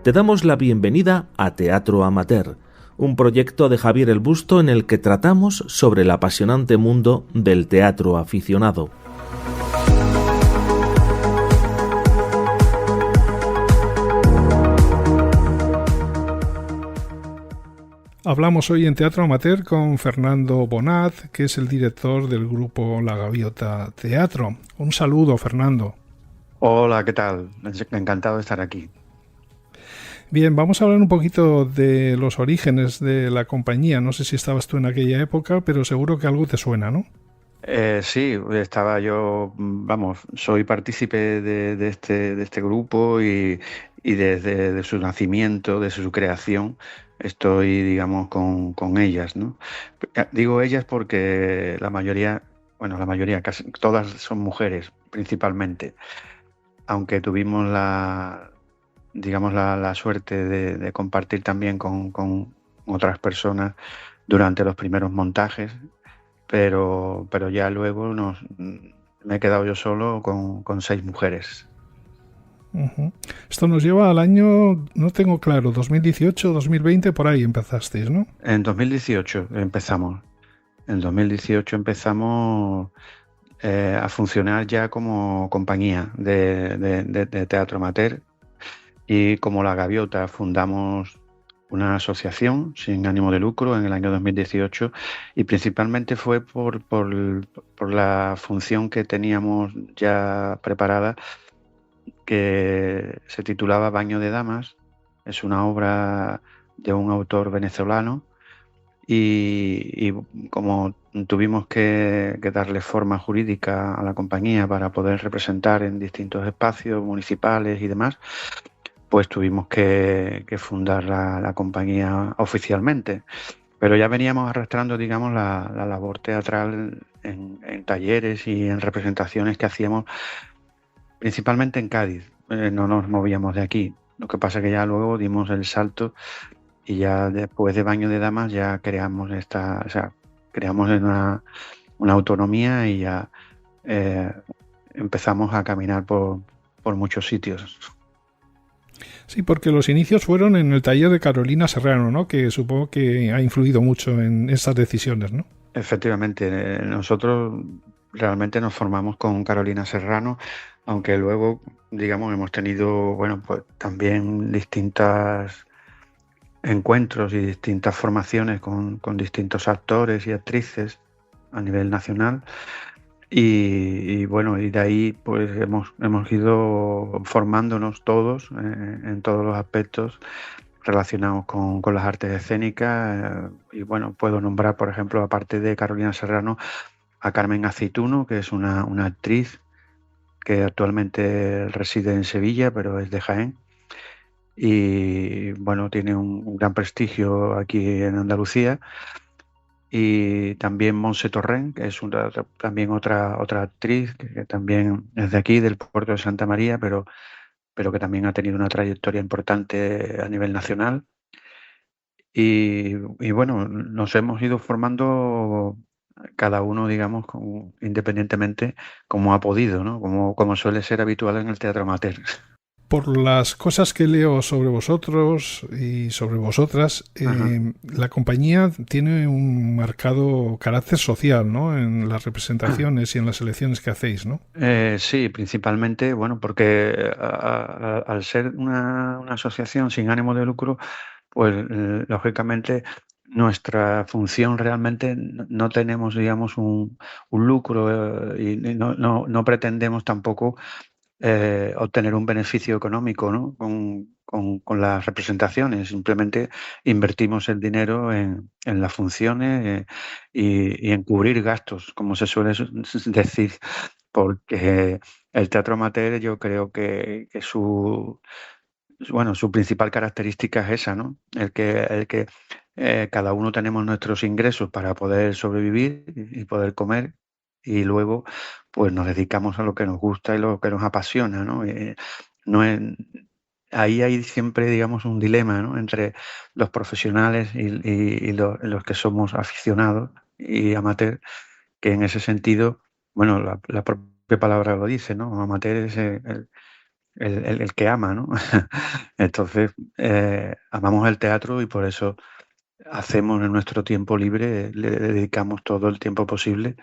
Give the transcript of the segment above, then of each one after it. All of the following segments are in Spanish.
Te damos la bienvenida a Teatro Amateur, un proyecto de Javier el Busto en el que tratamos sobre el apasionante mundo del teatro aficionado. Hablamos hoy en Teatro Amateur con Fernando Bonat, que es el director del grupo La Gaviota Teatro. Un saludo, Fernando. Hola, ¿qué tal? Encantado de estar aquí. Bien, vamos a hablar un poquito de los orígenes de la compañía. No sé si estabas tú en aquella época, pero seguro que algo te suena, ¿no? Sí, estaba yo, soy partícipe de este grupo y desde de su nacimiento, de su creación, estoy, digamos, con ellas, ¿no? Digo ellas porque la mayoría, casi todas son mujeres, principalmente, aunque tuvimos la suerte de compartir también con otras personas durante los primeros montajes. Pero ya luego me he quedado yo solo con 6 mujeres. Uh-huh. Esto nos lleva al año, no tengo claro, 2018, 2020, por ahí empezasteis, ¿no? En 2018 empezamos. En 2018 empezamos a funcionar ya como compañía de teatro amateur, y como La Gaviota fundamos una asociación sin ánimo de lucro en el año 2018, y principalmente fue por la función que teníamos ya preparada, que se titulaba Baño de Damas. Es una obra de un autor venezolano y como tuvimos que darle forma jurídica a la compañía para poder representar en distintos espacios municipales y demás, pues tuvimos que fundar la compañía oficialmente. Pero ya veníamos arrastrando, digamos, la labor teatral en talleres y en representaciones que hacíamos principalmente en Cádiz. No nos movíamos de aquí. Lo que pasa es que ya luego dimos el salto y ya después de Baño de Damas ya creamos una autonomía y ya empezamos a caminar por muchos sitios. Sí, porque los inicios fueron en el taller de Carolina Serrano, ¿no? Que supongo que ha influido mucho en esas decisiones, ¿no? Efectivamente, nosotros realmente nos formamos con Carolina Serrano, aunque luego, digamos, hemos tenido, pues también distintos encuentros y distintas formaciones con distintos actores y actrices a nivel nacional. Y de ahí pues hemos ido formándonos todos en todos los aspectos relacionados con las artes escénicas. Y puedo nombrar, por ejemplo, aparte de Carolina Serrano, a Carmen Aceituno, que es una actriz que actualmente reside en Sevilla, pero es de Jaén. Y tiene un gran prestigio aquí en Andalucía. Y también Montse Torrent, que es también otra actriz que también es de aquí, del puerto de Santa María, pero que también ha tenido una trayectoria importante a nivel nacional. Y nos hemos ido formando cada uno, digamos, independientemente, como ha podido, ¿no? Como suele ser habitual en el teatro amateur. Por las cosas que leo sobre vosotros y sobre vosotras, la compañía tiene un marcado carácter social, ¿no? En las representaciones y en las elecciones que hacéis, ¿no? Sí, principalmente, porque al ser una asociación sin ánimo de lucro, pues lógicamente nuestra función realmente no tenemos, digamos, un lucro, y no pretendemos tampoco obtener un beneficio económico, ¿no? con las representaciones. Simplemente invertimos el dinero en las funciones, y en cubrir gastos, como se suele decir, porque el teatro amateur, yo creo que su principal característica es esa, ¿no? El que cada uno tenemos nuestros ingresos para poder sobrevivir y poder comer, y luego pues nos dedicamos a lo que nos gusta y lo que nos apasiona, ¿no? No es- Ahí hay siempre, digamos, un dilema, ¿no? Entre los profesionales y los que somos aficionados y amateur, que en ese sentido, la propia palabra lo dice, ¿no? Amateur es el que ama, ¿no? Entonces, amamos el teatro y por eso hacemos en nuestro tiempo libre, le dedicamos todo el tiempo posible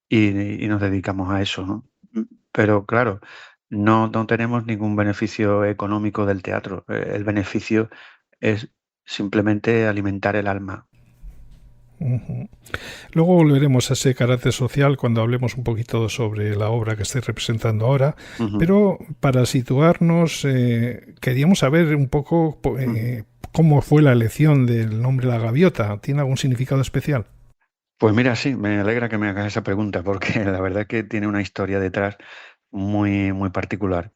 y nos dedicamos a eso, ¿no? Pero claro, no tenemos ningún beneficio económico del teatro. El beneficio es simplemente alimentar el alma. Ujú. Luego volveremos a ese carácter social cuando hablemos un poquito sobre la obra que estáis representando ahora, Ujú, pero para situarnos, queríamos saber un poco ujú. cómo fue la elección del nombre La Gaviota. ¿Tiene algún significado especial? Pues mira, sí, me alegra que me hagas esa pregunta porque la verdad es que tiene una historia detrás muy, muy particular.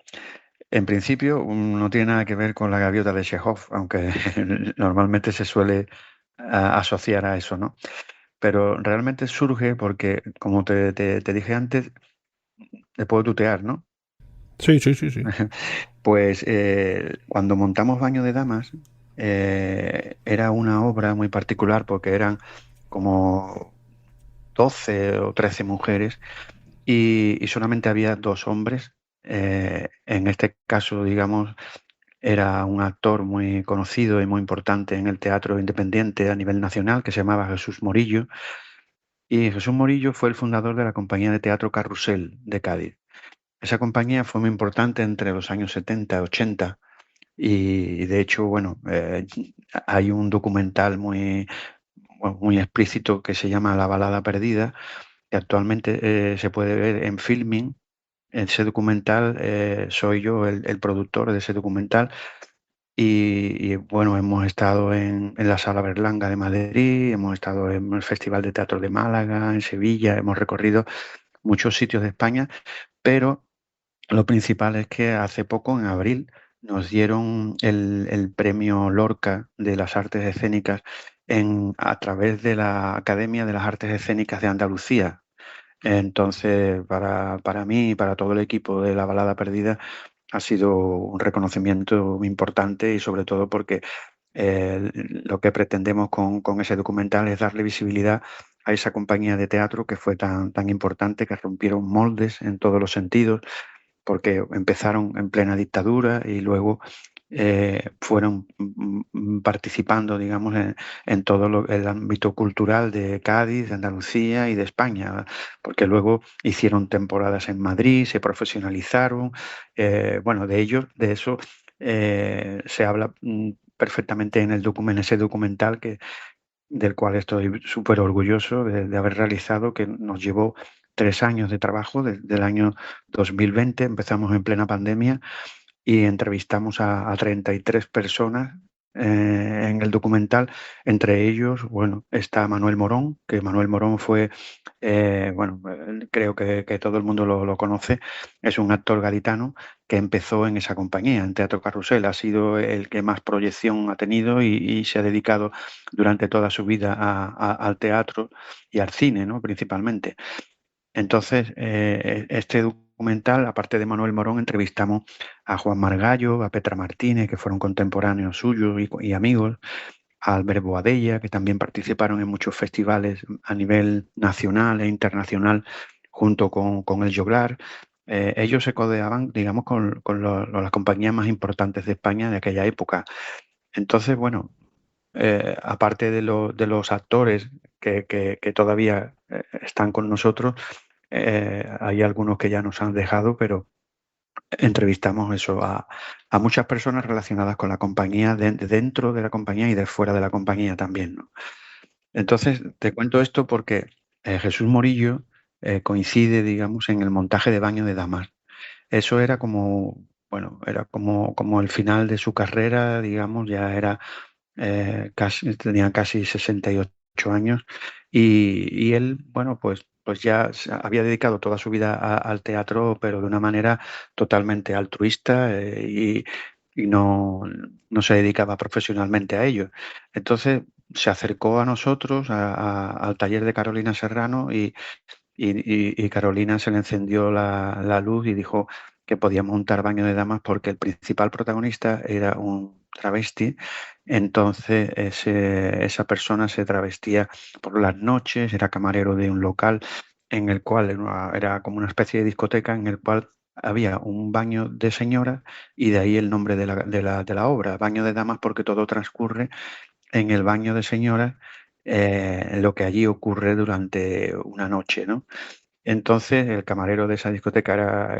En principio, no tiene nada que ver con la gaviota de Chekhov, aunque normalmente se suele asociar a eso, ¿no? Pero realmente surge porque, como te dije antes, te puedo tutear, ¿no? Sí, sí, sí, sí. Pues cuando montamos Baño de Damas, era una obra muy particular porque eran como 12 o 13 mujeres y solamente había dos hombres. En este caso, digamos, era un actor muy conocido y muy importante en el teatro independiente a nivel nacional que se llamaba Jesús Morillo. Y Jesús Morillo fue el fundador de la compañía de teatro Carrusel de Cádiz. Esa compañía fue muy importante entre los años 70 y 80 y de hecho, bueno, hay un documental bueno, muy explícito que se llama La balada perdida, que actualmente se puede ver en Filmin. Ese documental, soy yo el productor de ese documental bueno, hemos estado en la Sala Berlanga de Madrid, hemos estado en el Festival de Teatro de Málaga, en Sevilla, hemos recorrido muchos sitios de España, pero lo principal es que hace poco, en abril, nos dieron el premio Lorca de las Artes Escénicas a través de la Academia de las Artes Escénicas de Andalucía. Entonces, para mí y para todo el equipo de La Balada Perdida ha sido un reconocimiento importante y sobre todo porque lo que pretendemos con ese documental es darle visibilidad a esa compañía de teatro que fue tan importante, que rompieron moldes en todos los sentidos porque empezaron en plena dictadura y luego fueron participando, digamos, en todo el ámbito cultural de Cádiz, de Andalucía y de España, porque luego hicieron temporadas en Madrid, se profesionalizaron. Bueno, de eso se habla perfectamente en en ese documental del cual estoy súper orgulloso de haber realizado, que nos llevó 3 años de trabajo, desde el año 2020, empezamos en plena pandemia y entrevistamos a 33 personas en el documental. Entre ellos, bueno, está Manuel Morón, que Manuel Morón fue, bueno, creo que todo el mundo lo conoce, es un actor gaditano que empezó en esa compañía, en Teatro Carrusel. Ha sido el que más proyección ha tenido y se ha dedicado durante toda su vida al teatro y al cine, ¿no? Principalmente. Entonces, este documental, aparte de Manuel Morón, entrevistamos a Juan Margallo, a Petra Martínez, que fueron contemporáneos suyos y amigos, a Albert Boadella, que también participaron en muchos festivales a nivel nacional e internacional junto con el Joglar. Ellos se codeaban, digamos, con las compañías más importantes de España de aquella época. Entonces, bueno, aparte de los actores que todavía están con nosotros, hay algunos que ya nos han dejado, pero entrevistamos eso a muchas personas relacionadas con la compañía, dentro de la compañía y de fuera de la compañía también, ¿no? Entonces, te cuento esto porque Jesús Morillo coincide, digamos, en el montaje de Baño de Damas. Eso era como, bueno, era como el final de su carrera, digamos, ya era tenía casi 68 años y él, bueno, pues ya había dedicado toda su vida al teatro, pero de una manera totalmente altruista y no se dedicaba profesionalmente a ello. Entonces se acercó a nosotros, al taller de Carolina Serrano y Carolina se le encendió la luz y dijo que podía montar Baño de Damas porque el principal protagonista era un travesti. Entonces esa persona se travestía por las noches, era camarero de un local en el cual era como una especie de discoteca en el cual había un baño de señoras y de ahí el nombre de la obra, baño de damas, porque todo transcurre en el baño de señoras, lo que allí ocurre durante una noche, ¿no? Entonces, el camarero de esa discoteca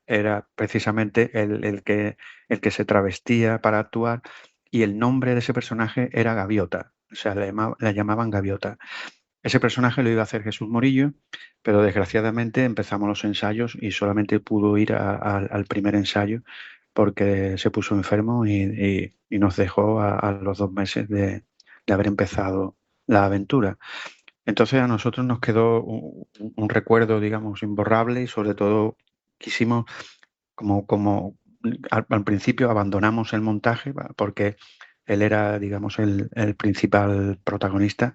era precisamente el que se travestía para actuar, y el nombre de ese personaje era Gaviota, o sea, le llamaban Gaviota. Ese personaje lo iba a hacer Jesús Morillo, pero desgraciadamente empezamos los ensayos y solamente pudo ir al primer ensayo porque se puso enfermo y nos dejó a los 2 meses de haber empezado la aventura. Entonces a nosotros nos quedó un recuerdo, digamos, imborrable, y sobre todo quisimos, como al principio abandonamos el montaje porque él era, digamos, el principal protagonista,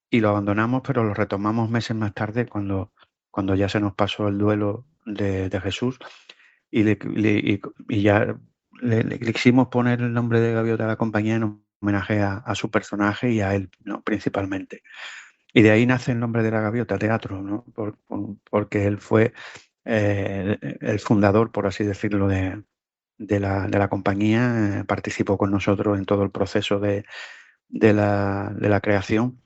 y lo abandonamos, pero lo retomamos meses más tarde cuando ya se nos pasó el duelo de Jesús, y ya le quisimos poner el nombre de Gaviota a la compañía en homenaje a su personaje y a él, ¿no? Principalmente. Y de ahí nace el nombre de la Gaviota Teatro, ¿no? Porque él fue el fundador, por así decirlo, de la compañía. Participó con nosotros en todo el proceso de la creación,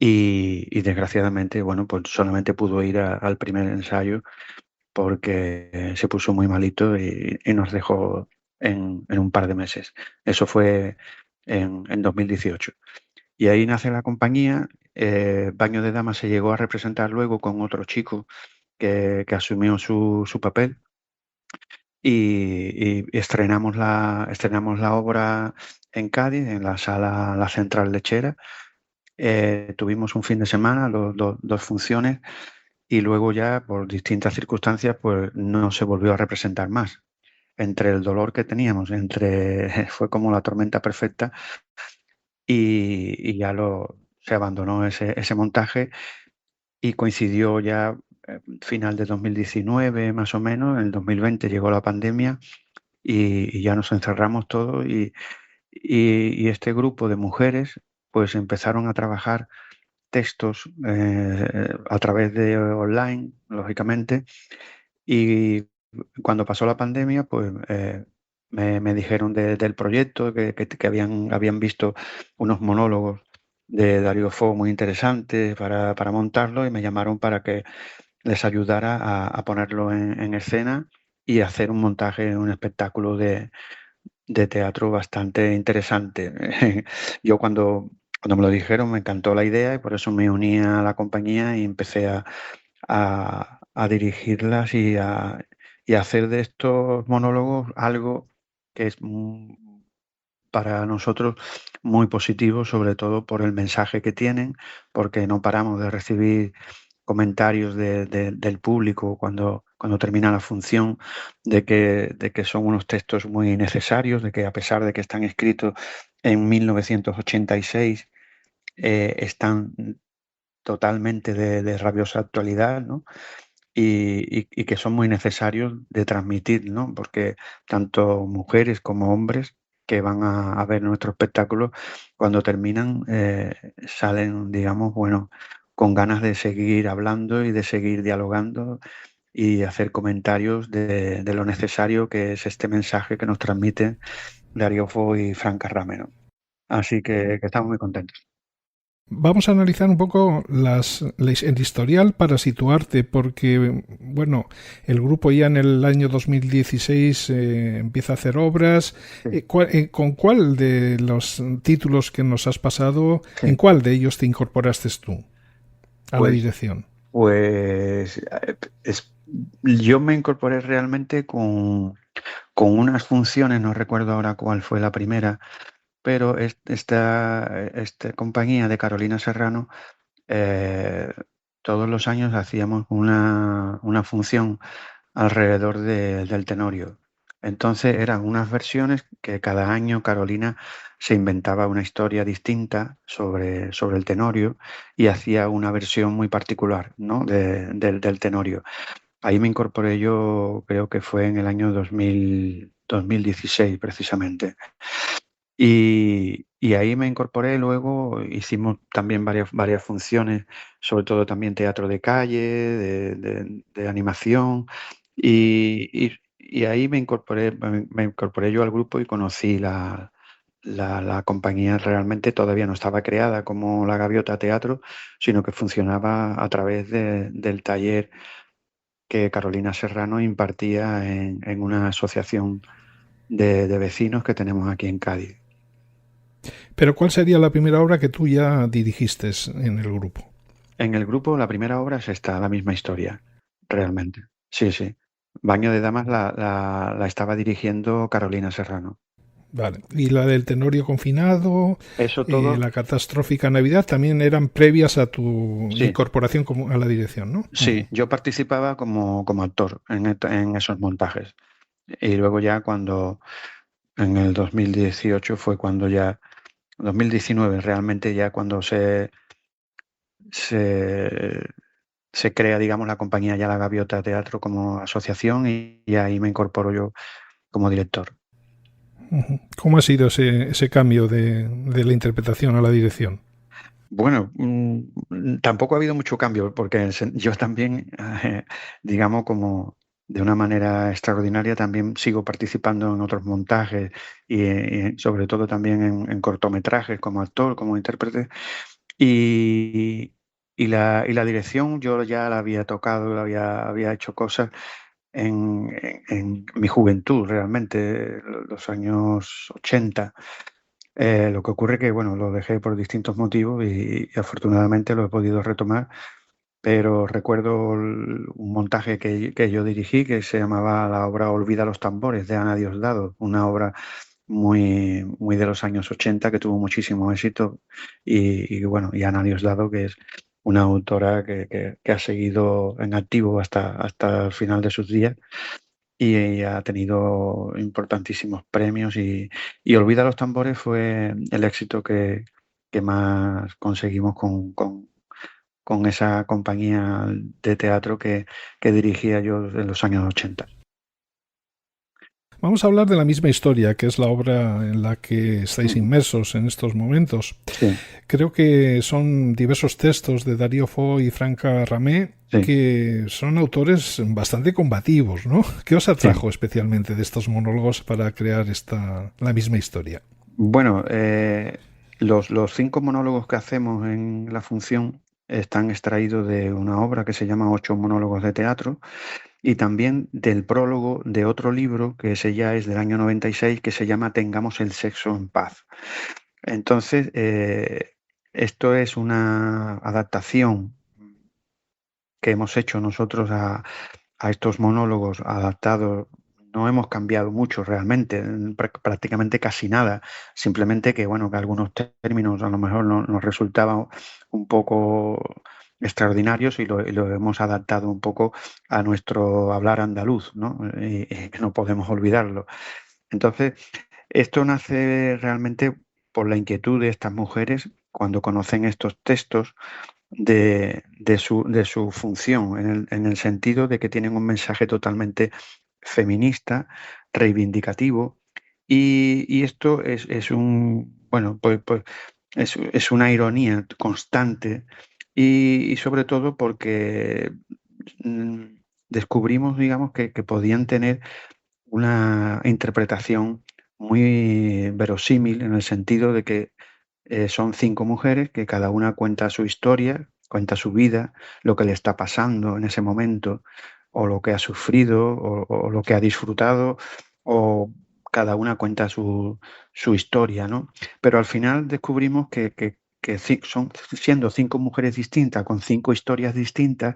y desgraciadamente, bueno, pues solamente pudo ir al primer ensayo porque se puso muy malito y nos dejó en un par de meses. Eso fue en 2018. Y ahí nace la compañía. Baño de Damas se llegó a representar luego con otro chico que asumió su papel, y estrenamos la obra en Cádiz, en la sala La Central Lechera. Tuvimos un fin de semana, dos funciones, y luego ya por distintas circunstancias pues no se volvió a representar más. Entre el dolor que teníamos, fue como la tormenta perfecta, y ya se abandonó ese montaje, y coincidió ya final de 2019 más o menos. En el 2020 llegó la pandemia y ya nos encerramos todos, y este grupo de mujeres pues empezaron a trabajar textos a través de online, lógicamente, y cuando pasó la pandemia, pues me dijeron del proyecto, que habían visto unos monólogos de Darío Fo muy interesantes para montarlo, y me llamaron para que les ayudara a ponerlo en escena y hacer un montaje, un espectáculo de teatro bastante interesante. Yo cuando me lo dijeron me encantó la idea, y por eso me uní a la compañía y empecé a dirigirlas y a hacer de estos monólogos algo que es para nosotros muy positivo, sobre todo por el mensaje que tienen, porque no paramos de recibir comentarios del público cuando termina la función, de que son unos textos muy necesarios, de que a pesar de que están escritos en 1986, están totalmente de rabiosa actualidad, ¿no? Y que son muy necesarios de transmitir, ¿no? Porque tanto mujeres como hombres que van a ver nuestro espectáculo, cuando terminan, salen, digamos, bueno, con ganas de seguir hablando y de seguir dialogando y hacer comentarios de lo necesario que es este mensaje que nos transmiten Darío Fo y Fran Carrame, ¿no? Así que estamos muy contentos. Vamos a analizar un poco el historial para situarte, porque, bueno, el grupo ya en el año 2016 empieza a hacer obras. Sí, ¿Con cuál de los títulos que nos has pasado, en sí. cuál de ellos te incorporaste tú a la Pues dirección? Pues yo me incorporé realmente con unas funciones, no recuerdo ahora cuál fue la primera, pero esta compañía de Carolina Serrano, eh, todos los años hacíamos una función alrededor del Tenorio. Entonces eran unas versiones que cada año Carolina se inventaba una historia distinta sobre el Tenorio, y hacía una versión muy particular, ¿no? del Tenorio. Ahí me incorporé yo, creo que fue en el año 2016 precisamente. Y ahí me incorporé. Luego hicimos también varias funciones, sobre todo también teatro de calle, de animación, Y ahí me incorporé yo al grupo y conocí la compañía. Realmente todavía no estaba creada como La Gaviota Teatro, sino que funcionaba a través del taller que Carolina Serrano impartía en una asociación de vecinos que tenemos aquí en Cádiz. Pero ¿cuál sería la primera obra que tú ya dirigiste en el grupo? En el grupo, la primera obra es esta, la misma historia, realmente. Sí, sí. Baño de Damas la estaba dirigiendo Carolina Serrano. Vale. Y la del Tenorio confinado, Eso todo, la catastrófica Navidad, también eran previas a tu sí, incorporación a la dirección, ¿no? sí. Yo participaba como actor en esos montajes. Y luego ya en el 2018 fue cuando ya, 2019 realmente ya cuando se, se crea, digamos, la compañía ya La Gaviota Teatro como asociación y ahí me incorporo yo como director. ¿Cómo ha sido ese cambio de la interpretación a la dirección? Bueno, tampoco ha habido mucho cambio porque yo también, digamos, como de una manera extraordinaria, también sigo participando en otros montajes y sobre todo también en cortometrajes como actor, como intérprete. Y, y la dirección yo ya la había tocado, había hecho cosas en mi juventud, realmente, los años 80. Lo que ocurre que, bueno, lo dejé por distintos motivos y afortunadamente lo he podido retomar, pero recuerdo un montaje que yo dirigí que se llamaba la obra Olvida los tambores de Ana Diosdado, una obra muy, muy de los años 80 que tuvo muchísimo éxito y bueno, y Ana Diosdado, que es una autora que ha seguido en activo hasta el final de sus días y ha tenido importantísimos premios y Olvida los tambores fue el éxito que más conseguimos con esa compañía de teatro que dirigía yo en los años 80. Vamos a hablar de la misma historia, que es la obra en la que estáis Ujú. inmersos en estos momentos. Sí, Creo que son diversos textos de Darío Fo y Franca Ramé sí, que son autores bastante combativos, ¿no? ¿Qué os sí. atrajo especialmente de estos monólogos para crear la misma historia? Bueno, los 5 monólogos que hacemos en la función están extraídos de una obra que se llama Ocho monólogos de teatro y también del prólogo de otro libro que ese ya es del año 96 que se llama Tengamos el sexo en paz. Entonces, esto es una adaptación que hemos hecho nosotros a estos monólogos adaptados. No hemos cambiado mucho realmente, prácticamente casi nada. Simplemente que, bueno, que algunos términos a lo mejor nos resultaban un poco extraordinarios y lo hemos adaptado un poco a nuestro hablar andaluz, ¿no? Y que no podemos olvidarlo. Entonces, esto nace realmente por la inquietud de estas mujeres cuando conocen estos textos de su función, en el sentido de que tienen un mensaje totalmente feminista, reivindicativo, y esto bueno, pues es una ironía constante y sobre todo porque mm, descubrimos, digamos, que podían tener una interpretación muy verosímil en el sentido de que son 5 mujeres que cada una cuenta su historia, cuenta su vida, lo que le está pasando en ese momento, o lo que ha sufrido, o lo que ha disfrutado, o cada una cuenta su historia, ¿no? Pero al final descubrimos siendo 5 mujeres distintas, con 5 historias distintas,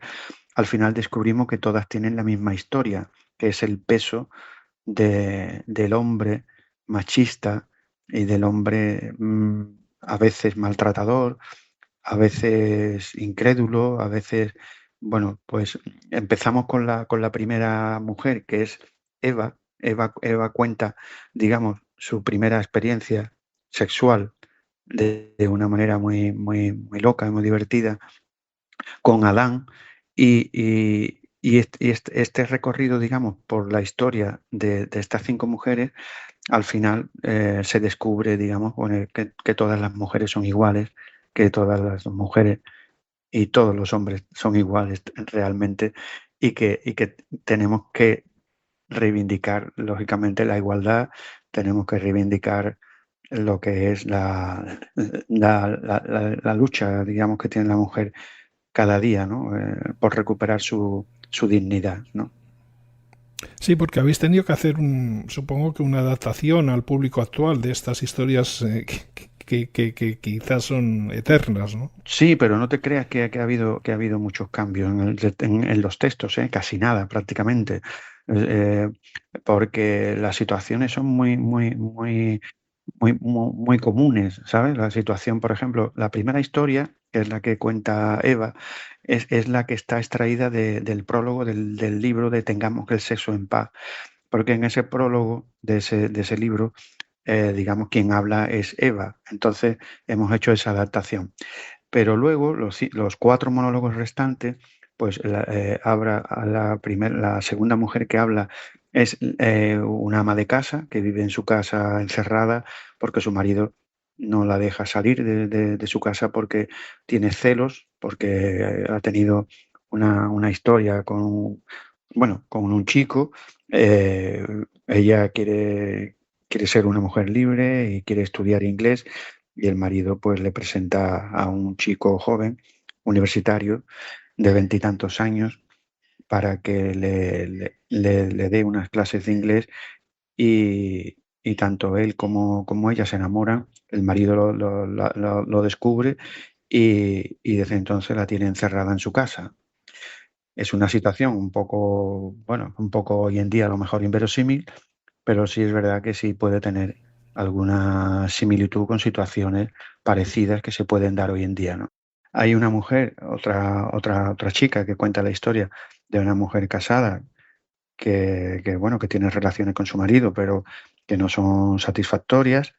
al final descubrimos que todas tienen la misma historia, que es el peso del hombre machista y del hombre a veces maltratador, a veces incrédulo, a veces, bueno, pues empezamos con la primera mujer, que es Eva. Eva cuenta, digamos, su primera experiencia sexual de una manera muy, muy, muy loca y muy divertida con Adán y este recorrido, digamos, por la historia de estas 5 mujeres, al final se descubre, digamos, bueno, que todas las mujeres son iguales, que todas las mujeres y todos los hombres son iguales realmente y que tenemos que reivindicar, lógicamente, la igualdad, tenemos que reivindicar lo que es la lucha, digamos, que tiene la mujer cada día, ¿no? Por recuperar su dignidad, ¿no? Sí, porque habéis tenido que hacer, supongo que una adaptación al público actual de estas historias que quizás son eternas, ¿no? Sí, pero no te creas que ha habido muchos cambios en los textos, ¿eh? Casi nada, prácticamente. Eh, Porque las situaciones son muy comunes, ¿sabes? La situación, por ejemplo, la primera historia, que es la que cuenta Eva, es la que está extraída del prólogo del libro de Tengamos el sexo en paz, porque en ese prólogo de ese libro, digamos, quien habla es Eva. Entonces, hemos hecho esa adaptación. Pero luego, los 4 monólogos restantes, pues la segunda mujer que habla es una ama de casa que vive en su casa encerrada porque su marido no la deja salir de su casa porque tiene celos, porque ha tenido una historia con un chico. eh, Ella quiere ser una mujer libre y quiere estudiar inglés, y el marido pues le presenta a un chico joven, universitario, de 20 y tantos años, para que le dé unas clases de inglés, y tanto él como ella se enamoran. El marido lo descubre, y desde entonces la tiene encerrada en su casa. Es una situación un poco, bueno, un poco hoy en día a lo mejor inverosímil, pero sí es verdad que sí puede tener alguna similitud con situaciones parecidas que se pueden dar hoy en día, ¿no? Hay una mujer, otra chica que cuenta la historia de una mujer casada bueno, que tiene relaciones con su marido, pero que no son satisfactorias,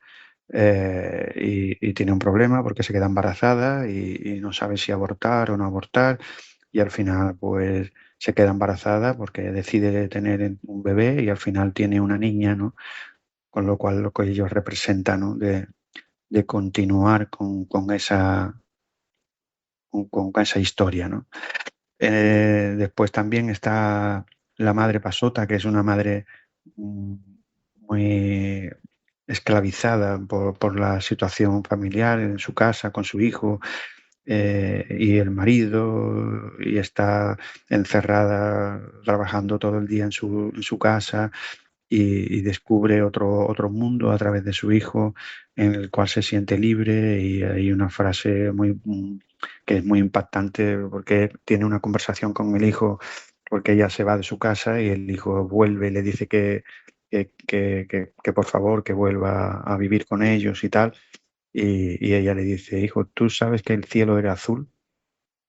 y tiene un problema porque se queda embarazada y no sabe si abortar o no abortar, y al final pues se queda embarazada porque decide tener un bebé, y al final tiene una niña, ¿no? Con lo cual lo que ellos representan, ¿no? De continuar con esa historia, ¿no? Después también está la madre Pasota, que es una madre mm, muy esclavizada por la situación familiar en su casa con su hijo, y el marido, y está encerrada trabajando todo el día en su casa, y descubre otro mundo a través de su hijo, en el cual se siente libre. Y hay una frase que es muy impactante, porque tiene una conversación con el hijo, porque ella se va de su casa y el hijo vuelve y le dice que por favor que vuelva a vivir con ellos y tal. Y ella le dice: hijo, ¿tú sabes que el cielo era azul?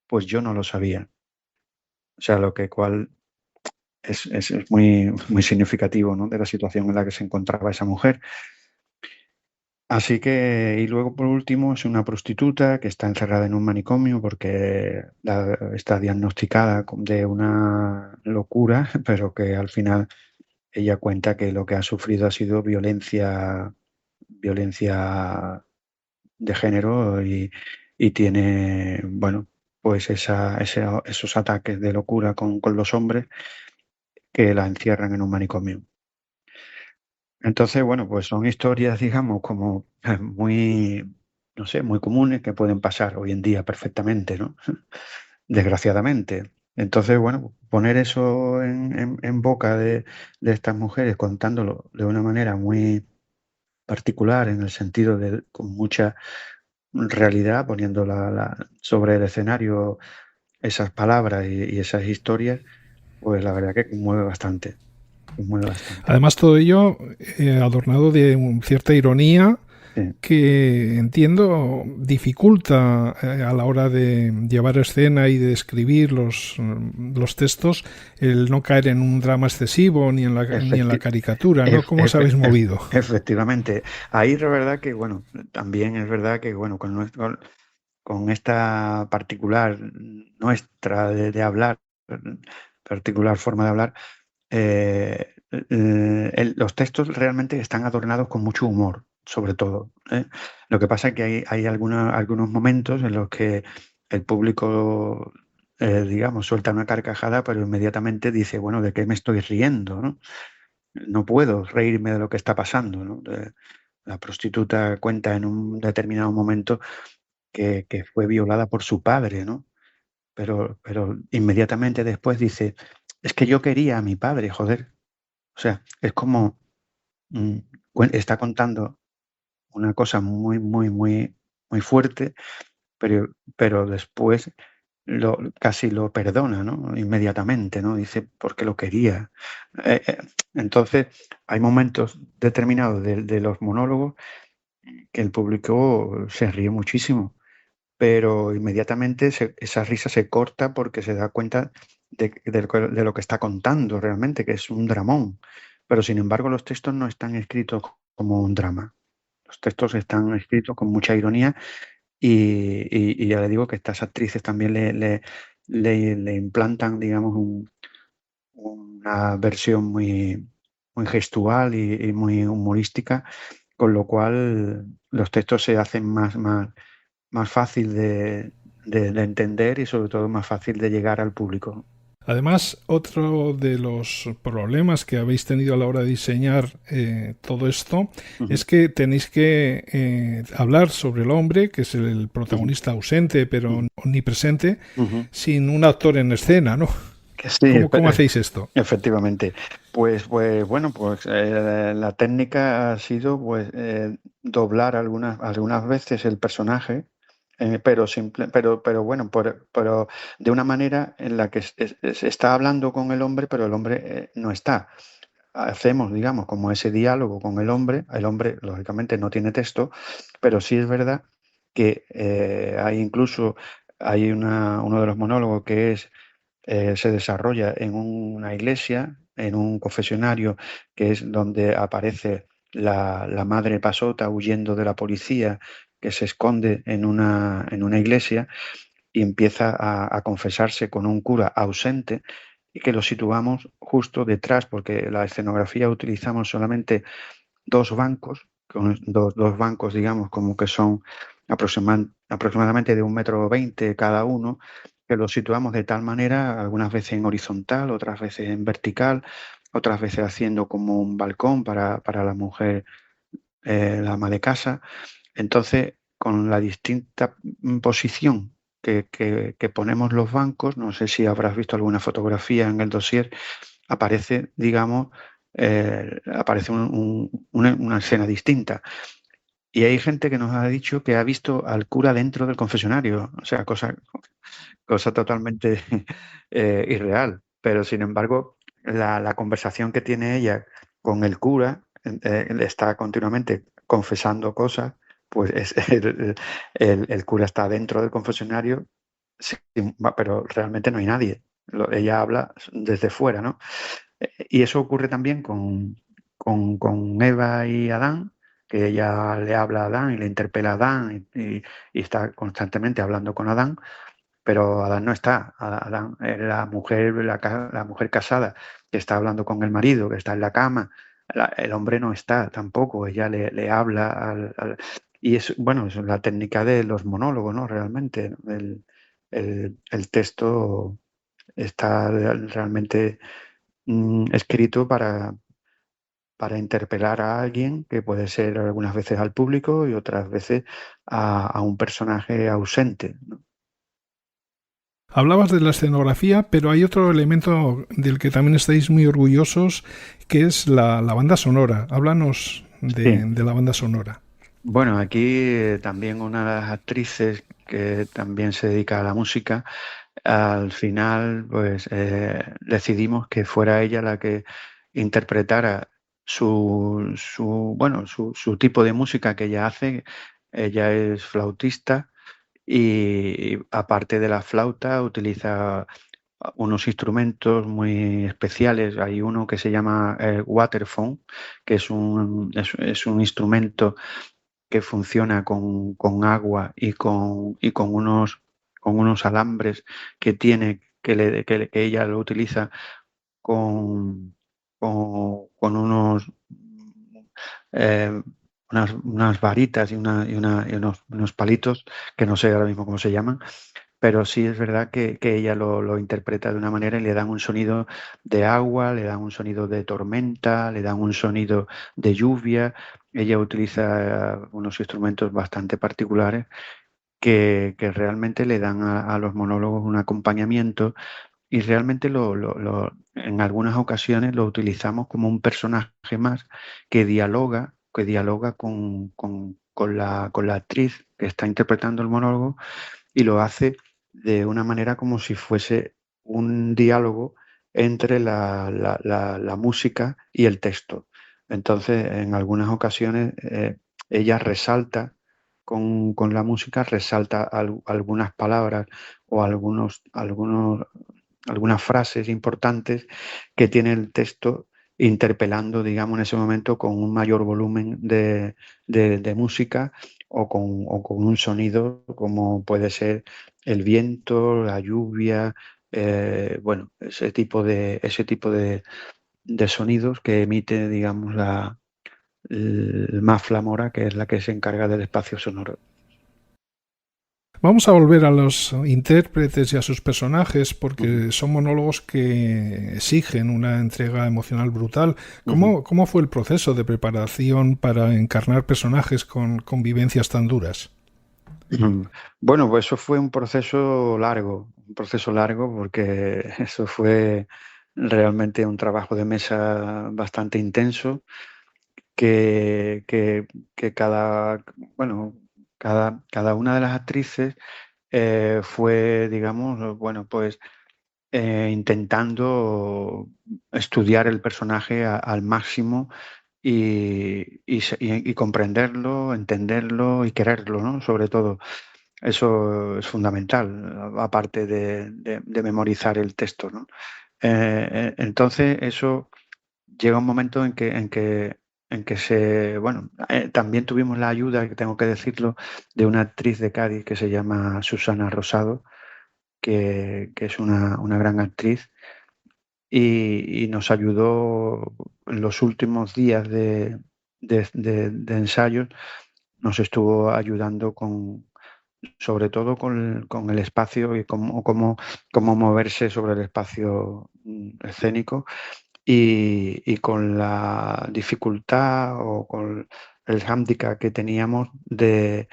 Pues yo no lo sabía. O sea, lo que cual es muy significativo, ¿no? De la situación en la que se encontraba esa mujer. Así que, y luego por último, es una prostituta que está encerrada en un manicomio porque está diagnosticada de una locura, pero que al final ella cuenta que lo que ha sufrido ha sido violencia de género, y tiene, bueno, pues esos ataques de locura con los hombres que la encierran en un manicomio. Entonces, bueno, pues son historias, digamos, como muy, no sé, muy comunes, que pueden pasar hoy en día perfectamente, ¿no? Desgraciadamente. Entonces, bueno, poner eso en boca de estas mujeres, contándolo de una manera muy particular, en el sentido de con mucha realidad, poniendo sobre el escenario esas palabras y esas historias, pues la verdad que conmueve bastante, conmueve bastante. Además, todo ello adornado de cierta ironía Sí. que entiendo dificulta a la hora de llevar escena y de escribir los textos el no caer en un drama excesivo ni en la Efecti- caricatura, ¿no? ¿Cómo os habéis movido? Efectivamente. Ahí es verdad que, bueno, también es verdad que, bueno, con esta particular nuestra de hablar, particular forma de hablar, los textos realmente están adornados con mucho humor, sobre todo, ¿eh? Lo que pasa es que hay algunos momentos en los que el público digamos, suelta una carcajada, pero inmediatamente dice, bueno, ¿de qué me estoy riendo, no? No puedo reírme de lo que está pasando, ¿no? La prostituta cuenta en un determinado momento que fue violada por su padre, ¿no? Pero inmediatamente después dice, es que yo quería a mi padre, joder. O sea, es como mm, está contando una cosa muy, muy, muy, muy fuerte, pero después casi lo perdona, ¿no? Inmediatamente, ¿no? Dice, porque lo quería. Eh, eh, entonces, hay momentos determinados de los monólogos que el público se ríe muchísimo, pero inmediatamente esa risa se corta porque se da cuenta de lo que está contando realmente, que es un dramón. Pero sin embargo, los textos no están escritos como un drama. Los textos están escritos con mucha ironía y ya le digo que estas actrices también le implantan, digamos, una versión muy, muy gestual y muy humorística, con lo cual los textos se hacen más fácil de entender y sobre todo más fácil de llegar al público. Además, otro de los problemas que habéis tenido a la hora de diseñar todo esto es que tenéis que hablar sobre el hombre, que es el protagonista ausente pero omnipresente, sin un actor en escena, ¿no? Que sí, ¿Cómo hacéis esto? efectivamente. Pues bueno, pues la técnica ha sido pues doblar algunas veces el personaje, pero bueno, pero de una manera en la que se está hablando con el hombre, pero el hombre no está. Hacemos, digamos, como ese diálogo con el hombre lógicamente no tiene texto, pero sí es verdad que hay uno de los monólogos que se desarrolla en una iglesia, en un confesionario, que es donde aparece la madre pasota huyendo de la policía, que se esconde en una iglesia y empieza a confesarse con un cura ausente y que lo situamos justo detrás, porque la escenografía utilizamos solamente dos bancos, dos bancos, digamos, como que son aproximadamente de 1,20 m cada uno, que los situamos de tal manera, algunas veces en horizontal, otras veces en vertical, otras veces haciendo como un balcón para la mujer, la ama de casa. Entonces, con la distinta posición que ponemos los bancos, no sé si habrás visto alguna fotografía en el dossier, aparece, digamos, aparece una escena distinta. Y hay gente que nos ha dicho que ha visto al cura dentro del confesionario, o sea, cosa totalmente irreal. Pero sin embargo, la conversación que tiene ella con el cura, le está continuamente confesando cosas, pues el cura está dentro del confesionario, sí, pero realmente no hay nadie. Ella habla desde fuera, ¿no? Y eso ocurre también con Eva y Adán, que ella le habla a Adán y le interpela a Adán y está constantemente hablando con Adán, pero Adán no está. Adán es la mujer casada que está hablando con el marido, que está en la cama. El hombre no está tampoco, ella le habla y es, bueno, es la técnica de los monólogos, ¿no? Realmente, el texto está realmente escrito para interpelar a alguien, que puede ser algunas veces al público y otras veces a un personaje ausente, ¿no? Hablabas de la escenografía, pero hay otro elemento del que también estáis muy orgullosos, que es la banda sonora. Háblanos Sí. de la banda sonora. Bueno, aquí también una de las actrices que también se dedica a la música, al final pues decidimos que fuera ella la que interpretara su tipo de música que ella hace. Ella es flautista y aparte de la flauta utiliza unos instrumentos muy especiales. Hay uno que se llama waterphone, que es un instrumento que funciona con agua y con unos alambres que tiene, que ella lo utiliza con eh, unas varitas y unos palitos, que no sé ahora mismo cómo se llaman, pero sí es verdad que ella lo interpreta de una manera y le dan un sonido de agua, le dan un sonido de tormenta, le dan un sonido de lluvia. Ella utiliza unos instrumentos bastante particulares que realmente le dan a los monólogos un acompañamiento y realmente en algunas ocasiones lo utilizamos como un personaje más que dialoga con la actriz que está interpretando el monólogo y lo hace de una manera como si fuese un diálogo entre la música y el texto. Entonces, en algunas ocasiones, ella resalta con la música, resalta algunas palabras o algunas frases importantes que tiene el texto interpelando, digamos, en ese momento con un mayor volumen de música o con un sonido como puede ser el viento, la lluvia, bueno, ese tipo de sonidos que emite, digamos, el Mafla Mora, que es la que se encarga del espacio sonoro. Vamos a volver a los intérpretes y a sus personajes porque son monólogos que exigen una entrega emocional brutal. Ujú. ¿Cómo fue el proceso de preparación para encarnar personajes con vivencias tan duras? Ujú. Bueno, pues eso fue un proceso largo porque eso fue realmente un trabajo de mesa bastante intenso que, que, que bueno, cada una de las actrices fue, digamos, bueno, pues intentando estudiar el personaje al máximo y comprenderlo, entenderlo y quererlo, ¿no? Sobre todo. Eso es fundamental, aparte de memorizar el texto, ¿no? Entonces, eso llega un momento en que bueno, también tuvimos la ayuda, que tengo que decirlo, de una actriz de Cádiz que se llama Susana Rosado, que es una gran actriz y nos ayudó en los últimos días de ensayos, nos estuvo ayudando sobre todo con el espacio y cómo moverse sobre el espacio escénico y con la dificultad o con el hándicap que teníamos de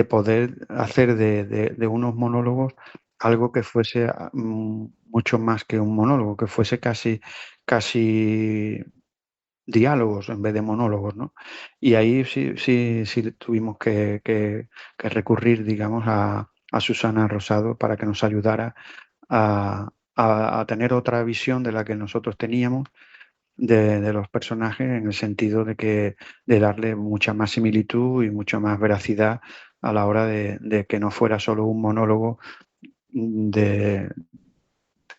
poder hacer de unos monólogos algo que fuese mucho más que un monólogo, que fuese casi diálogos en vez de monólogos, ¿no? Y ahí sí tuvimos que recurrir, digamos, a Susana Rosado para que nos ayudara a tener otra visión de la que nosotros teníamos de los personajes, en el sentido de darle mucha más similitud y mucha más veracidad a la hora de que no fuera solo un monólogo de,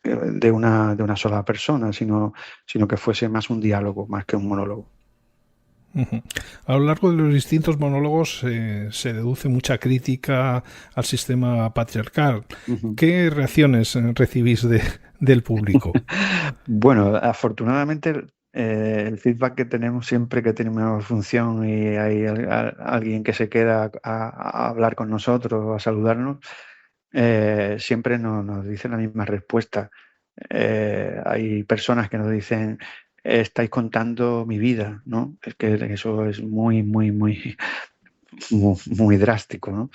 de una sola persona, sino que fuese más un diálogo, más que un monólogo. Ujú. A lo largo de los distintos monólogos se deduce mucha crítica al sistema patriarcal. Ujú. ¿Qué reacciones recibís del público? Bueno, afortunadamente el feedback que tenemos siempre que tenemos función y hay alguien que se queda a hablar con nosotros, a saludarnos, siempre nos dicen la misma respuesta. Hay personas que nos dicen, estáis contando mi vida, ¿no? Es que eso es muy, muy, muy, muy, muy drástico, ¿no?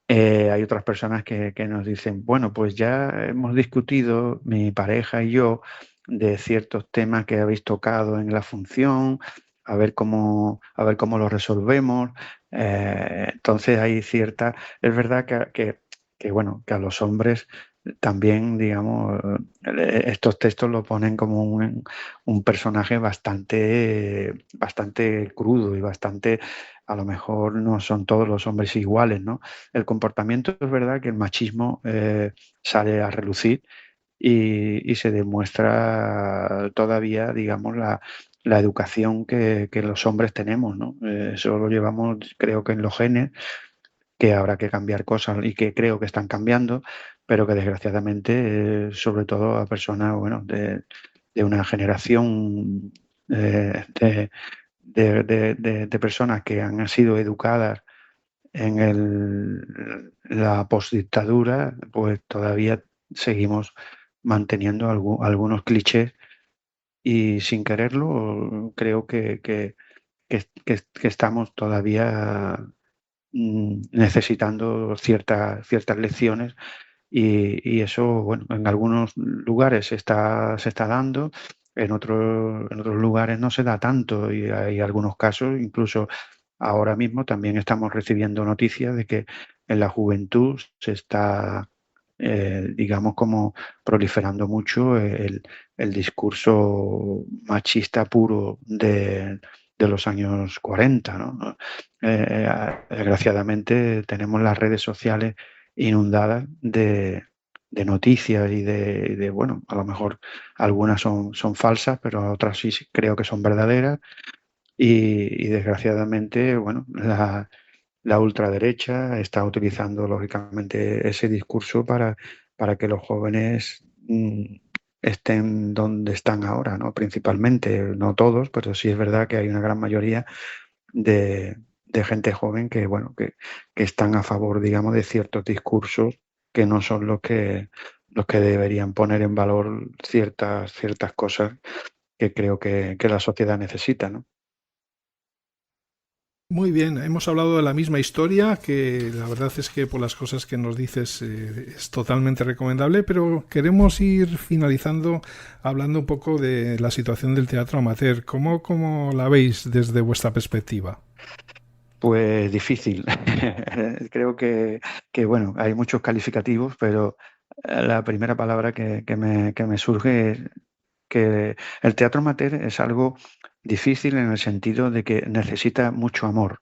Hay otras personas que nos dicen, bueno, pues ya hemos discutido mi pareja y yo de ciertos temas que habéis tocado en la función, a ver cómo lo resolvemos. Entonces hay es verdad bueno, que a los hombres también, digamos, estos textos lo ponen como un personaje bastante crudo y bastante, a lo mejor no son todos los hombres iguales, ¿no? El comportamiento es verdad que el machismo sale a relucir y se demuestra todavía, digamos, la educación que los hombres tenemos, ¿no? Eso lo llevamos, creo que en los genes, que habrá que cambiar cosas y que creo que están cambiando, pero que desgraciadamente, sobre todo a personas, bueno, de una generación de personas que han sido educadas la postdictadura, pues todavía seguimos manteniendo algunos clichés y sin quererlo creo que estamos todavía necesitando ciertas lecciones y eso, bueno, en algunos lugares se está dando, en otros lugares no se da tanto y hay algunos casos, incluso ahora mismo también estamos recibiendo noticias de que en la juventud se está, digamos, como proliferando mucho el discurso machista puro de los años 40, ¿no? Desgraciadamente tenemos las redes sociales inundadas de noticias bueno, a lo mejor algunas son falsas, pero otras sí creo que son verdaderas y desgraciadamente, bueno, la ultraderecha está utilizando lógicamente ese discurso para que los jóvenes estén donde están ahora, ¿no? Principalmente, no todos, pero sí es verdad que hay una gran mayoría de gente joven que, bueno, que están a favor, digamos, de ciertos discursos que no son los que deberían poner en valor ciertas cosas que creo que la sociedad necesita, ¿no? Muy bien, hemos hablado de la misma historia, que la verdad es que por las cosas que nos dices es totalmente recomendable, pero queremos ir finalizando hablando un poco de la situación del teatro amateur. ¿Cómo la veis desde vuestra perspectiva? Pues difícil. Creo bueno, hay muchos calificativos, pero la primera palabra que me surge es que el teatro amateur es algo difícil en el sentido de que necesita mucho amor,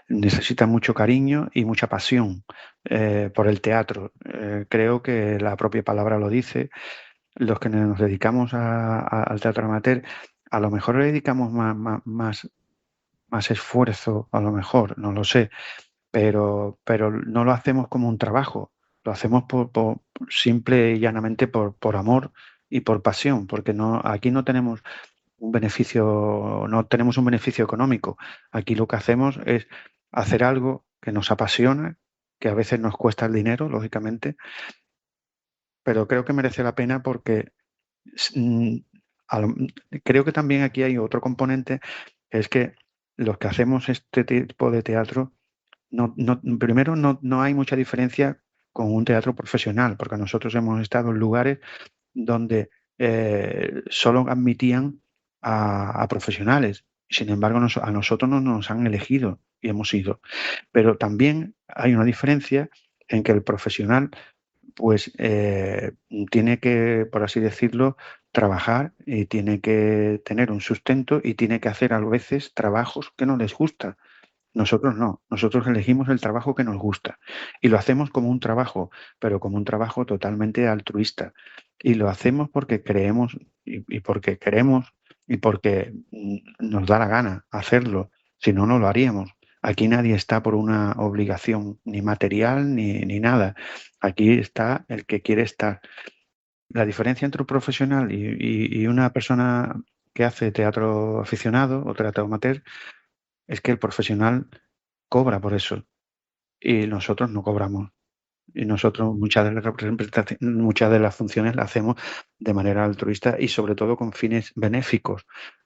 necesita mucho cariño y mucha pasión por el teatro. Creo que la propia palabra lo dice. Los que nos dedicamos al teatro amateur, a lo mejor le dedicamos más esfuerzo, a lo mejor, no lo sé, pero no lo hacemos como un trabajo, lo hacemos simple y llanamente por amor y por pasión, porque aquí no tenemos no tenemos un beneficio económico. Aquí lo que hacemos es hacer algo que nos apasiona, que a veces nos cuesta el dinero, lógicamente, pero creo que merece la pena porque mm, a lo- creo que también aquí hay otro componente, que es que los que hacemos este tipo de teatro, primero no hay mucha diferencia con un teatro profesional, porque nosotros hemos estado en lugares donde solo admitían a profesionales. Sin embargo, a nosotros no nos han elegido y hemos ido. Pero también hay una diferencia en que el profesional pues tiene que, por así decirlo, trabajar y tiene que tener un sustento y tiene que hacer a veces trabajos que no les gusta. Nosotros no, nosotros elegimos el trabajo que nos gusta y lo hacemos como un trabajo, pero como un trabajo totalmente altruista. Y lo hacemos porque creemos y porque queremos y porque nos da la gana hacerlo, si no, no lo haríamos. Aquí nadie está por una obligación ni material ni nada. Aquí está el que quiere estar. La diferencia entre un profesional y una persona que hace teatro aficionado o teatro amateur es que el profesional cobra por eso y nosotros no cobramos. Y nosotros muchas de las funciones las hacemos de manera altruista y sobre todo con fines benéficos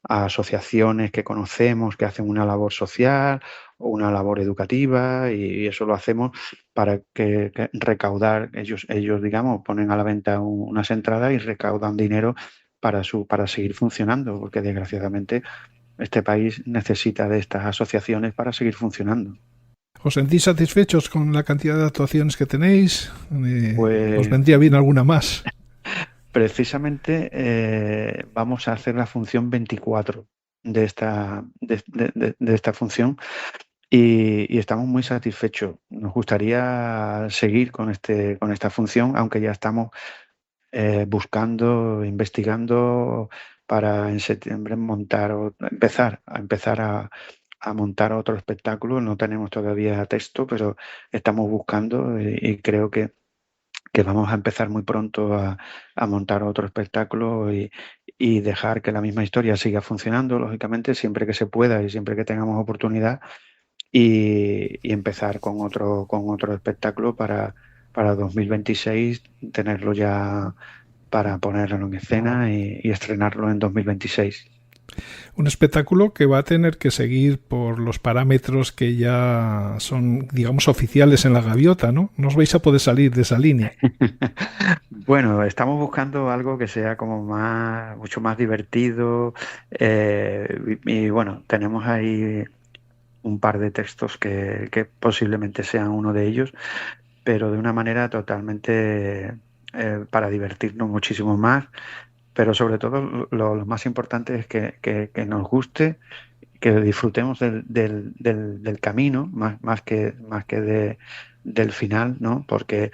a asociaciones que conocemos que hacen una labor social o una labor educativa y eso lo hacemos para que recaudar, ellos digamos ponen a la venta unas entradas y recaudan dinero para seguir funcionando, porque desgraciadamente este país necesita de estas asociaciones para seguir funcionando. ¿Os sentís satisfechos con la cantidad de actuaciones que tenéis? ¿Os Pues vendría bien alguna más? precisamente vamos a hacer la función 24 de esta función y estamos muy satisfechos. Nos gustaría seguir con esta función, aunque ya estamos buscando, investigando para en septiembre empezar a montar otro espectáculo. No tenemos todavía texto, pero estamos buscando y creo que vamos a empezar muy pronto a montar otro espectáculo y dejar que la misma historia siga funcionando, lógicamente, siempre que se pueda y siempre que tengamos oportunidad, y empezar con otro espectáculo para 2026, tenerlo ya para ponerlo en escena y estrenarlo en 2026. Un espectáculo que va a tener que seguir por los parámetros que ya son, digamos, oficiales en la gaviota, ¿no? No os vais a poder salir de esa línea. Bueno, estamos buscando algo que sea como más, mucho más divertido, y bueno, tenemos ahí un par de textos que posiblemente sean uno de ellos, pero de una manera totalmente para divertirnos muchísimo más, pero sobre todo lo más importante es que nos guste, que disfrutemos del camino más que del final, ¿no? Porque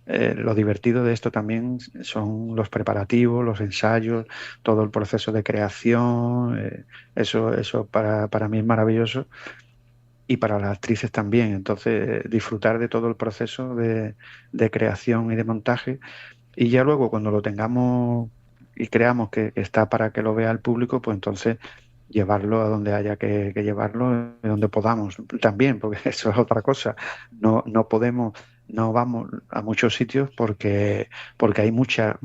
lo divertido de esto también son los preparativos, los ensayos, todo el proceso de creación, eso para mí es maravilloso y para las actrices también. Entonces, disfrutar de todo el proceso de creación y de montaje y ya luego cuando lo tengamos y creamos que está para que lo vea el público, pues entonces llevarlo a donde haya que llevarlo, donde podamos también, porque eso es otra cosa. No podemos, no vamos a muchos sitios porque hay mucha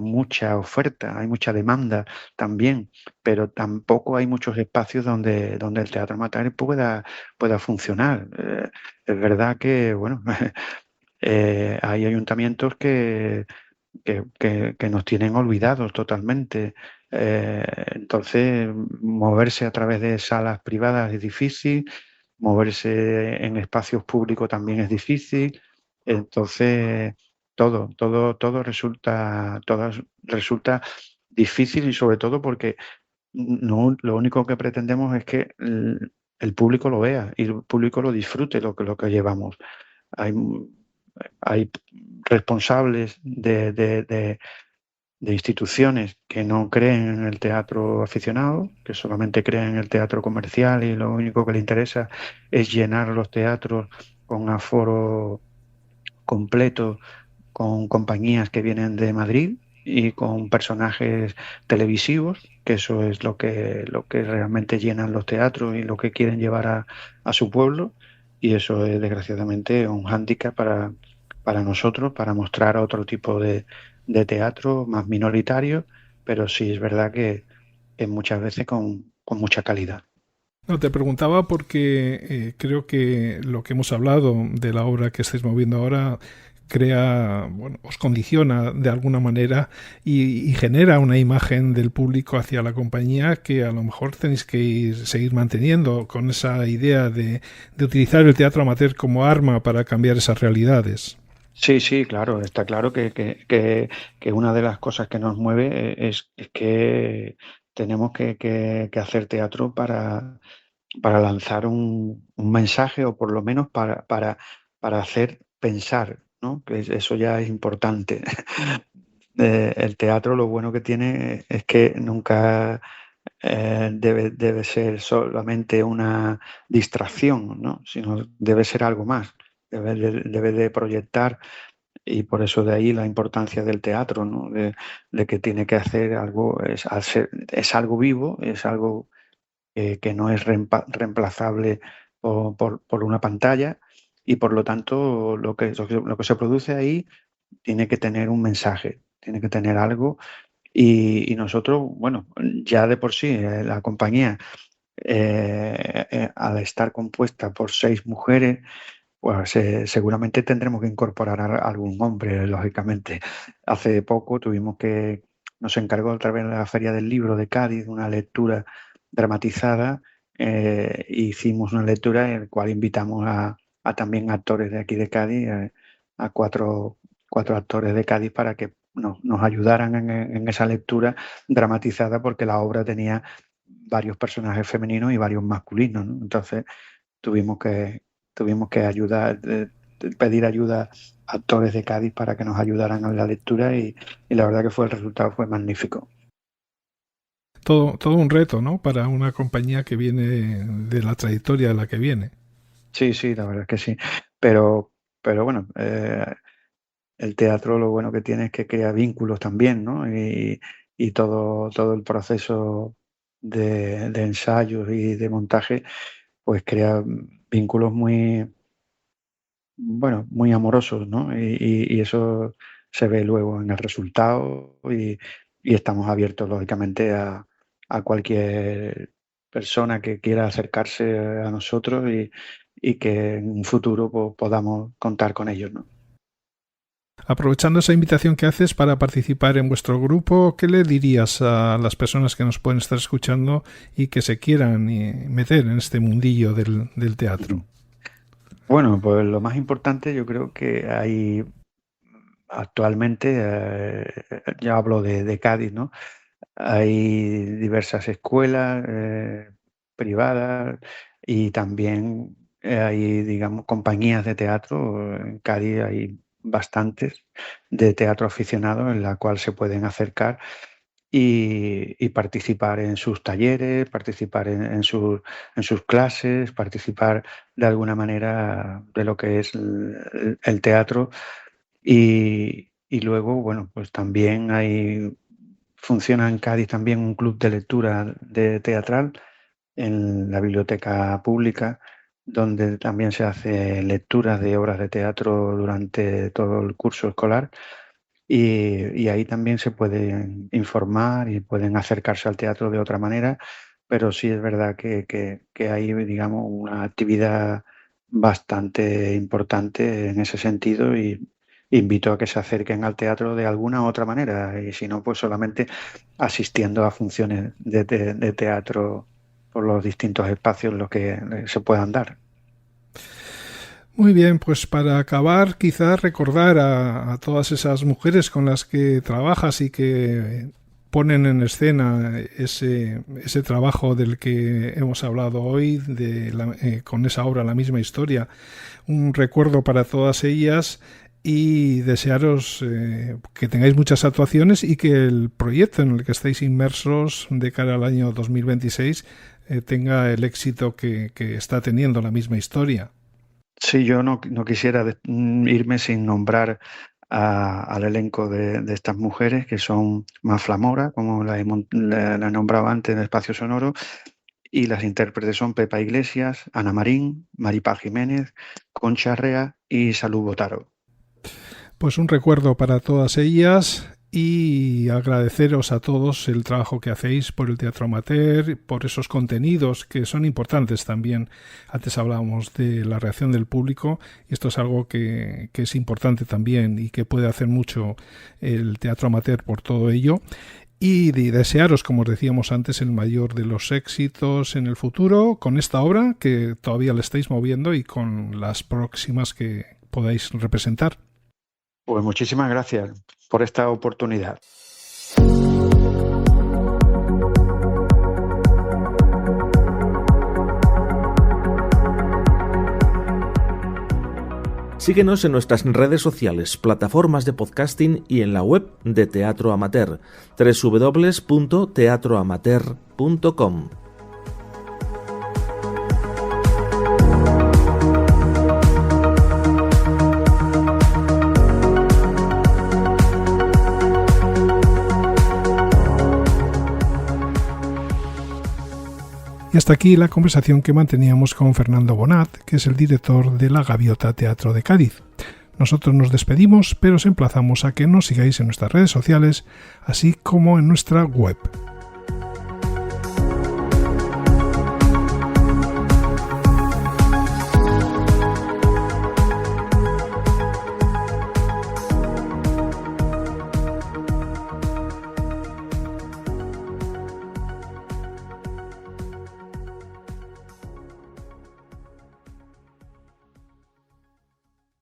oferta, hay mucha demanda también, pero tampoco hay muchos espacios donde el teatro amateur pueda funcionar. Es verdad que, bueno, hay ayuntamientos que nos tienen olvidados totalmente. Entonces, moverse a través de salas privadas es difícil, moverse en espacios públicos también es difícil. Entonces, todo resulta difícil y sobre todo porque no, lo único que pretendemos es que el público lo vea y el público lo disfrute lo que llevamos. Hay, hay responsables de instituciones que no creen en el teatro aficionado, que solamente creen en el teatro comercial y lo único que les interesa es llenar los teatros con aforo completo, con compañías que vienen de Madrid y con personajes televisivos, que eso es lo que realmente llenan los teatros y lo que quieren llevar a su pueblo. Y eso es desgraciadamente un hándicap para nosotros, para mostrar otro tipo de teatro más minoritario, pero sí es verdad que muchas veces con mucha calidad. No, te preguntaba porque creo que lo que hemos hablado de la obra que estáis moviendo ahora crea, bueno, os condiciona de alguna manera y genera una imagen del público hacia la compañía que a lo mejor tenéis que seguir manteniendo con esa idea de utilizar el teatro amateur como arma para cambiar esas realidades. Sí, sí, claro, está claro que una de las cosas que nos mueve es que tenemos que hacer teatro para lanzar un mensaje o por lo menos para hacer pensar, ¿no? Eso ya es importante. El teatro lo bueno que tiene es que nunca debe ser solamente una distracción, ¿no? Sino debe ser algo más. Debe de proyectar y por eso de ahí la importancia del teatro, ¿no? De que tiene que hacer algo, es algo vivo, es algo que no es reemplazable por una pantalla y por lo tanto lo que se produce ahí tiene que tener un mensaje, tiene que tener algo y nosotros, bueno, ya de por sí la compañía al estar compuesta por 6 mujeres, pues seguramente tendremos que incorporar a algún hombre, lógicamente. Hace poco nos encargó otra vez la Feria del Libro de Cádiz una lectura dramatizada. Hicimos una lectura en la cual invitamos a también actores de aquí de Cádiz, a cuatro actores de Cádiz para que nos ayudaran en esa lectura dramatizada porque la obra tenía varios personajes femeninos y varios masculinos, ¿no? Entonces tuvimos que, tuvimos que pedir ayuda a actores de Cádiz para que nos ayudaran en la lectura y la verdad que el resultado fue magnífico. Todo un reto, ¿no? Para una compañía que viene de la trayectoria de la que viene. Sí, sí, la verdad es que sí. Pero bueno, el teatro lo bueno que tiene es que crea vínculos también, ¿no? Y todo el proceso de ensayos y de montaje, pues crea vínculos muy, bueno, muy amorosos, ¿no? Y eso se ve luego en el resultado y estamos abiertos, lógicamente, a cualquier persona que quiera acercarse a nosotros y que en un futuro pues, podamos contar con ellos, ¿no? Aprovechando esa invitación que haces para participar en vuestro grupo, ¿qué le dirías a las personas que nos pueden estar escuchando y que se quieran meter en este mundillo del teatro? Bueno, pues lo más importante yo creo que hay actualmente, ya hablo de Cádiz, ¿no? Hay diversas escuelas privadas y también hay, digamos, compañías de teatro. En Cádiz hay bastantes de teatro aficionado en la cual se pueden acercar y participar en sus talleres, participar en sus clases, participar de alguna manera de lo que es el teatro. Y luego, bueno, pues también funciona en Cádiz también un club de lectura de teatral en la biblioteca pública, donde también se hace lecturas de obras de teatro durante todo el curso escolar. Y ahí también se pueden informar y pueden acercarse al teatro de otra manera, pero sí es verdad que hay, digamos, una actividad bastante importante en ese sentido y invito a que se acerquen al teatro de alguna u otra manera y si no, pues solamente asistiendo a funciones de teatro por los distintos espacios en los que se puedan dar. Muy bien, pues para acabar, quizás recordar a todas esas mujeres con las que trabajas y que ponen en escena ese trabajo del que hemos hablado hoy, con esa obra La misma historia. Un recuerdo para todas ellas y desearos que tengáis muchas actuaciones y que el proyecto en el que estáis inmersos de cara al año 2026 tenga el éxito que está teniendo La misma historia. Sí, yo no quisiera irme sin nombrar al elenco de estas mujeres, que son Mafla Mora, como la he nombrado antes en Espacio Sonoro, y las intérpretes son Pepa Iglesias, Ana Marín, Maripaz Jiménez, Concha Arrea y Salud Botaro. Pues un recuerdo para todas ellas y agradeceros a todos el trabajo que hacéis por el teatro amateur, por esos contenidos que son importantes también. Antes hablábamos de la reacción del público y esto es algo que es importante también y que puede hacer mucho el teatro amateur por todo ello. Y desearos, como os decíamos antes, el mayor de los éxitos en el futuro con esta obra que todavía la estáis moviendo y con las próximas que podáis representar. Pues muchísimas gracias por esta oportunidad. Síguenos en nuestras redes sociales, plataformas de podcasting y en la web de Teatro Amateur, www.teatroamateur.com. Y hasta aquí la conversación que manteníamos con Fernando Bonat, que es el director de La Gaviota Teatro de Cádiz. Nosotros nos despedimos, pero os emplazamos a que nos sigáis en nuestras redes sociales, así como en nuestra web.